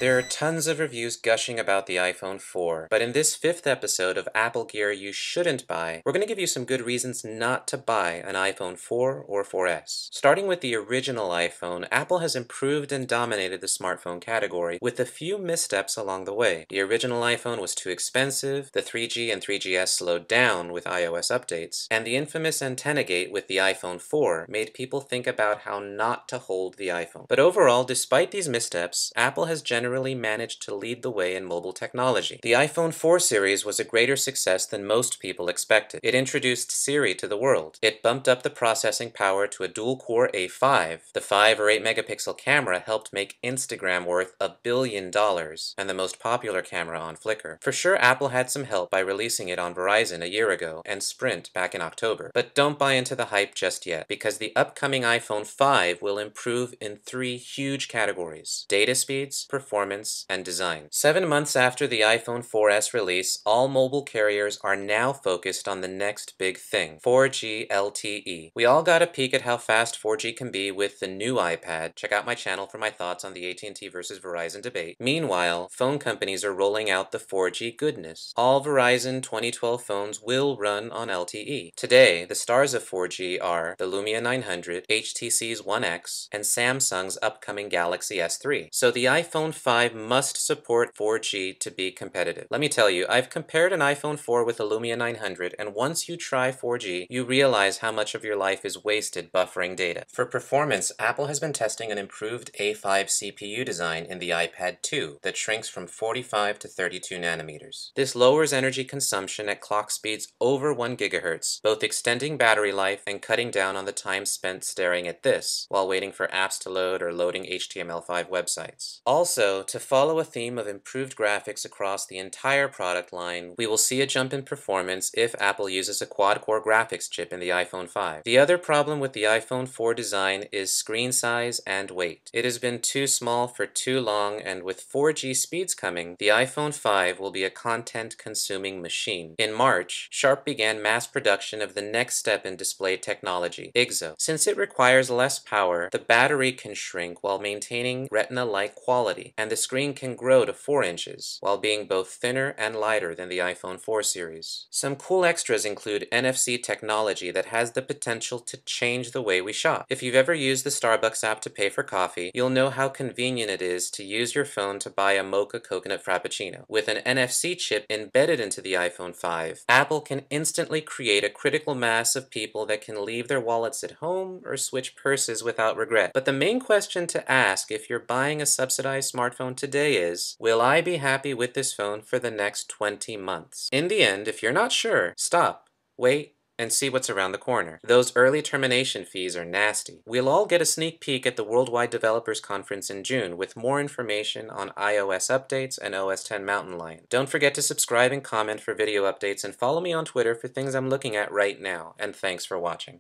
There are tons of reviews gushing about the iPhone 4, but in this 5th episode of Apple Gear You Shouldn't Buy, we're going to give you some good reasons not to buy an iPhone 4 or 4S. Starting with the original iPhone, Apple has improved and dominated the smartphone category with a few missteps along the way. The original iPhone was too expensive, the 3G and 3GS slowed down with iOS updates, and the infamous antenna gate with the iPhone 4 made people think about how not to hold the iPhone. But overall, despite these missteps, Apple has generally managed to lead the way in mobile technology. The iPhone 4 series was a greater success than most people expected. It introduced Siri to the world. It bumped up the processing power to a dual-core A5. The 5 or 8 megapixel camera helped make Instagram worth $1 billion and the most popular camera on Flickr. For sure, Apple had some help by releasing it on Verizon a year ago and Sprint back in October. But don't buy into the hype just yet, because the upcoming iPhone 5 will improve in 3 huge categories: data speeds, performance, and design. 7 months after the iPhone 4S release, all mobile carriers are now focused on the next big thing: 4G LTE. We all got a peek at how fast 4G can be with the new iPad. Check out my channel for my thoughts on the AT&T versus Verizon debate. Meanwhile, phone companies are rolling out the 4G goodness. All Verizon 2012 phones will run on LTE. Today, the stars of 4G are the Lumia 900, HTC's One X, and Samsung's upcoming Galaxy S3. So the iPhone 5 must support 4G to be competitive. Let me tell you, I've compared an iPhone 4 with a Lumia 900, and once you try 4G, you realize how much of your life is wasted buffering data. For performance, Apple has been testing an improved A5 CPU design in the iPad 2 that shrinks from 45 to 32 nanometers. This lowers energy consumption at clock speeds over 1 GHz, both extending battery life and cutting down on the time spent staring at this while waiting for apps to load or loading HTML5 websites. Also, to follow a theme of improved graphics across the entire product line, we will see a jump in performance if Apple uses a quad-core graphics chip in the iPhone 5. The other problem with the iPhone 4 design is screen size and weight. It has been too small for too long, and with 4G speeds coming, the iPhone 5 will be a content-consuming machine. In March, Sharp began mass production of the next step in display technology, IGZO. Since it requires less power, the battery can shrink while maintaining Retina-like quality, and the screen can grow to 4 inches, while being both thinner and lighter than the iPhone 4 series. Some cool extras include Nfc Technology that has the potential to change the way we shop. If you've ever used the Starbucks app to pay for coffee, you'll know how convenient it is to use your phone to buy a mocha coconut frappuccino. With an NFC chip embedded into the iPhone 5, Apple can instantly create a critical mass of people that can leave their wallets at home or switch purses without regret. But the main question to ask if you're buying a subsidized smartphone today is, will I be happy with this phone for the next 20 months? In the end, if you're not sure, stop, wait, and see what's around the corner. Those early termination fees are nasty. We'll all get a sneak peek at the Worldwide Developers Conference in June with more information on iOS updates and OS X Mountain Lion. Don't forget to subscribe and comment for video updates, and follow me on Twitter for things I'm looking at right now. And thanks for watching.